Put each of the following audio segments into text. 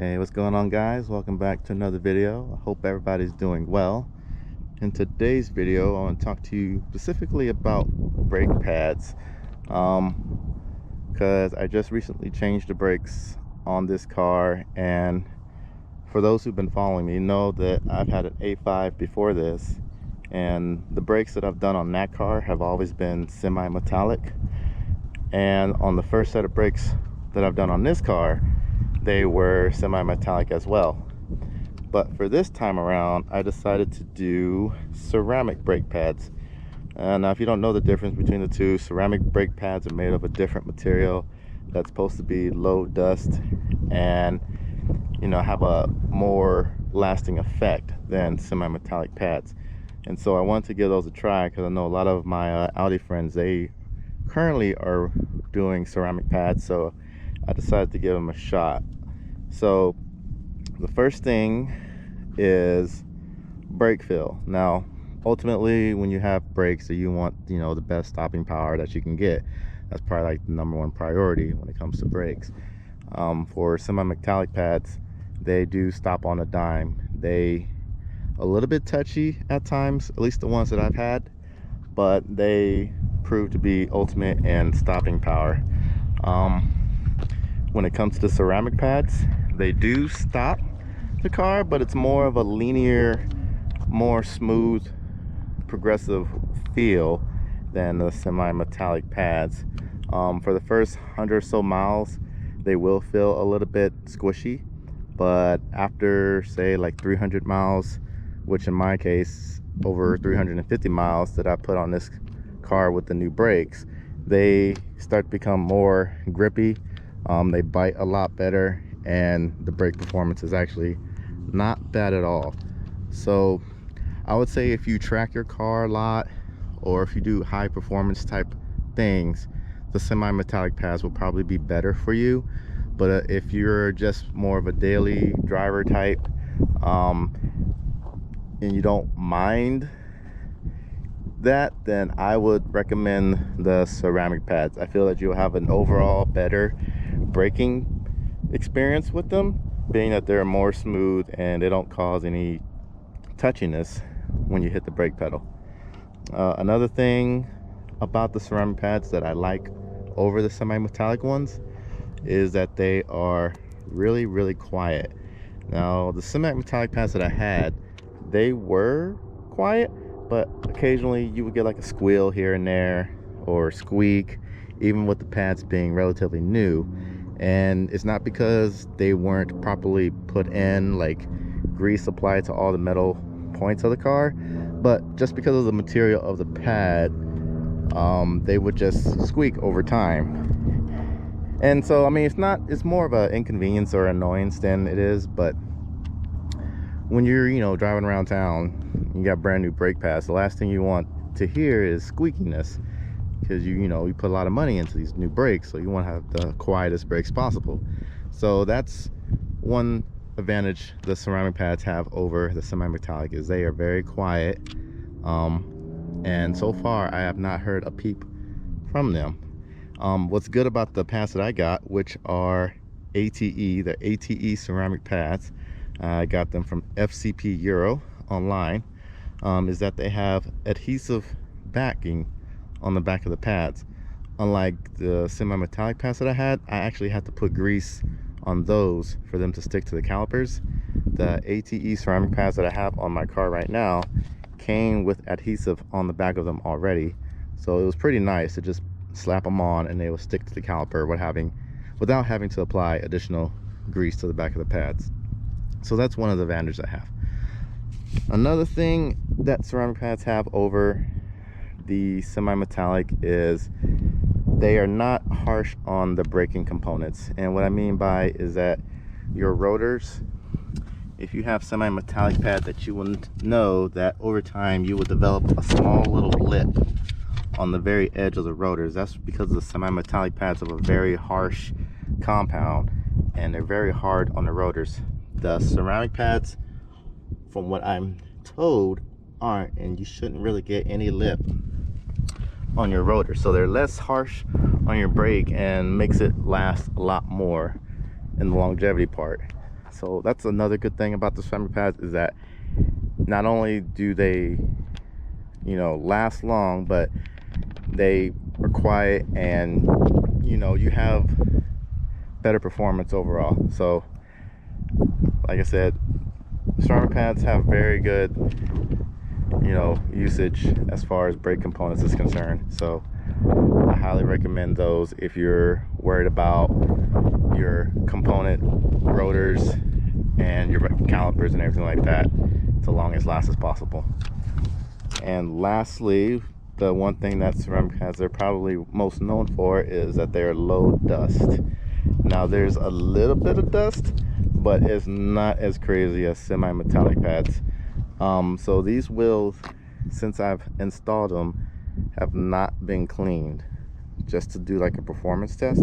Hey, what's going on, guys? Welcome back to another video. I hope everybody's doing well. In today's video, I want to talk to you specifically about brake pads, because I just recently changed the brakes on this car, and for those who've been following me know that I've had an A5 before this, and the brakes that I've done on that car have always been semi-metallic, and on the first set of brakes that I've done on this car, they were semi-metallic as well. But for this time around, I decided to do ceramic brake pads. Now, if you don't know the difference between the two, ceramic brake pads are made of a different material that's supposed to be low dust and, have a more lasting effect than semi-metallic pads. And so I wanted to give those a try because I know a lot of my Audi friends, they currently are doing ceramic pads, so I decided to give them a shot. So the first thing is brake fill. Now, ultimately, when you have brakes, you want the best stopping power that you can get. That's probably like the #1 priority when it comes to brakes. For semi-metallic pads, they do stop on a dime. They a little bit touchy at times, at least the ones that I've had, but they prove to be ultimate in stopping power. When it comes to ceramic pads, they do stop the car, but it's more of a linear, more smooth, progressive feel than the semi-metallic pads. For the first 100 or so miles, they will feel a little bit squishy, but after, say, like 300 miles, which in my case, over 350 miles that I put on this car with the new brakes, they start to become more grippy. They bite a lot better, and the brake performance is actually not bad at all. So I would say if you track your car a lot, or if you do high performance type things, the semi-metallic pads will probably be better for you. But if you're just more of a daily driver type, and you don't mind that, then I would recommend the ceramic pads. I feel that you'll have an overall better braking experience with them, being that they're more smooth and they don't cause any touchiness when you hit the brake pedal. Another thing about the ceramic pads that I like over the semi-metallic ones is that they are really, really quiet. Now, the semi-metallic pads that I had, they were quiet, but occasionally you would get like a squeal here and there, or squeak, even with the pads being relatively new. And it's not because they weren't properly put in, like grease applied to all the metal points of the car, but just because of the material of the pad, they would just squeak over time. And so, I mean, it's more of an inconvenience or annoyance than it is. But when you're driving around town, you got brand new brake pads, the last thing you want to hear is squeakiness, because you put a lot of money into these new brakes, so you want to have the quietest brakes possible. So that's one advantage the ceramic pads have over the semi-metallic, is they are very quiet, and so far I have not heard a peep from them. What's good about the pads that I got, which are ATE, the ATE ceramic pads, I got them from FCP Euro online, is that they have adhesive backing on the back of the pads. Unlike the semi-metallic pads that I had, I actually had to put grease on those for them to stick to the calipers. The ATE ceramic pads that I have on my car right now came with adhesive on the back of them already, so it was pretty nice to just slap them on and they will stick to the caliper without having to apply additional grease to the back of the pads. So that's one of the advantages I have. Another thing that ceramic pads have over the semi-metallic is they are not harsh on the braking components. And what I mean by is that your rotors, if you have semi-metallic pad, that you will know that over time you will develop a small little lip on the very edge of the rotors. That's because the semi-metallic pads have a very harsh compound and they're very hard on the rotors. The ceramic pads, from what I'm told, aren't, and you shouldn't really get any lip on your rotor, so they're less harsh on your brake and makes it last a lot more in the longevity part. So that's another good thing about the ceramic pads, is that not only do they, you know, last long, but they are quiet, and you know, you have better performance overall. So like I said, ceramic pads have very good, you know, usage as far as brake components is concerned. So I highly recommend those if you're worried about your component rotors and your calipers and everything like that, so long as last as possible. And lastly, the one thing that ceramic pads are probably most known for is that they're low dust. Now there's a little bit of dust, but it's not as crazy as semi-metallic pads. So these wheels, since I've installed them, have not been cleaned just to do like a performance test,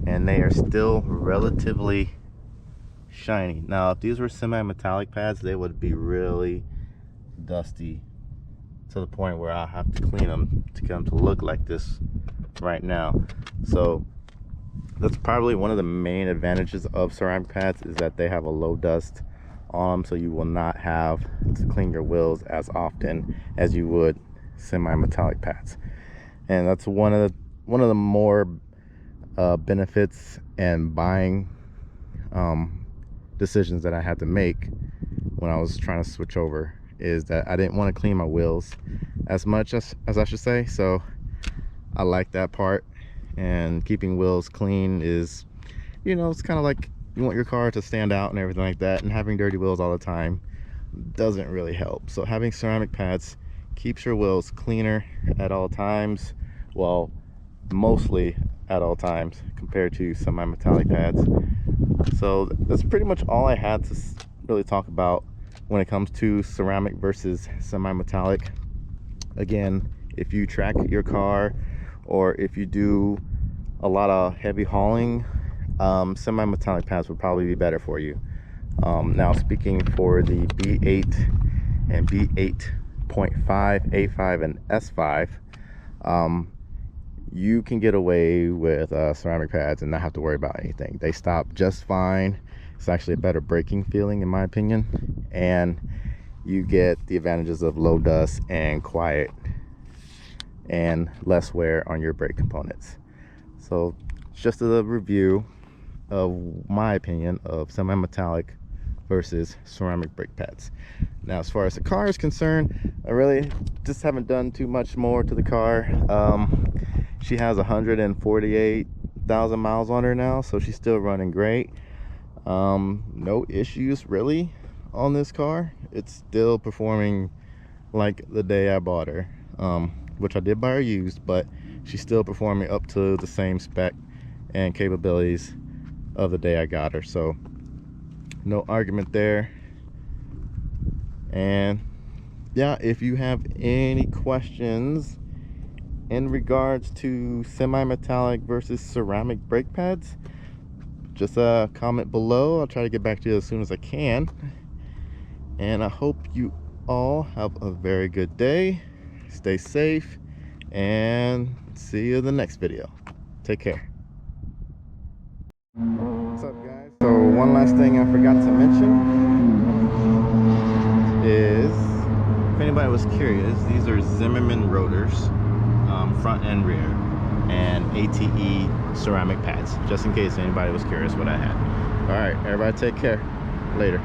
and they are still relatively shiny. Now if these were semi-metallic pads, they would be really dusty to the point where I'll have to clean them to get them to look like this right now. So that's probably one of the main advantages of ceramic pads, is that they have a low dust on them, so you will not have to clean your wheels as often as you would semi-metallic pads. And that's one of the more benefits and buying decisions that I had to make when I was trying to switch over, is that I didn't want to clean my wheels as much as I should say. So I like that part, and keeping wheels clean is, you know, it's kind of like you want your car to stand out and everything like that, and having dirty wheels all the time doesn't really help. So having ceramic pads keeps your wheels cleaner at all times, well, mostly at all times, compared to semi-metallic pads. So that's pretty much all I had to really talk about when it comes to ceramic versus semi-metallic. Again, if you track your car, or if you do a lot of heavy hauling, semi-metallic pads would probably be better for you. Now speaking for the B8 and B8.5, A5 and S5, you can get away with ceramic pads and not have to worry about anything. They stop just fine. It's actually a better braking feeling in my opinion, and you get the advantages of low dust and quiet and less wear on your brake components. So just a review of my opinion of semi-metallic versus ceramic brake pads. Now as far as the car is concerned, I really just haven't done too much more to the car. She has 148,000 miles on her now, so she's still running great. No issues really on this car. It's still performing like the day I bought her, which I did buy her used, but she's still performing up to the same spec and capabilities of the day I got her. So no argument there. And yeah, if you have any questions in regards to semi-metallic versus ceramic brake pads, just comment below. I'll try to get back to you as soon as I can. And I hope you all have a very good day. Stay safe, and see you in the next video. Take care. What's up, guys? So one last thing I forgot to mention is, if anybody was curious, these are Zimmerman rotors, front and rear, and ATE ceramic pads, just in case anybody was curious what I had. All right, everybody take care. Later.